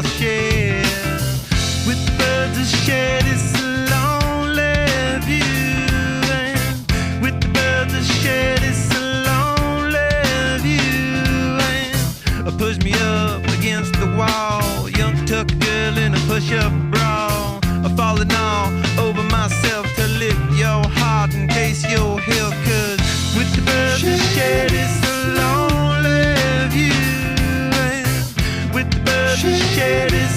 they'll share. With the birds of shed, it's a lonely view. And with the birds of shed, it's a lonely view. And push me up against the wall, young tuck girl in a push-up bra, falling all over myself to lift your heart and taste your hill. 'Cause with the birds of shed, it's a lonely view. And with the birds of shed, it's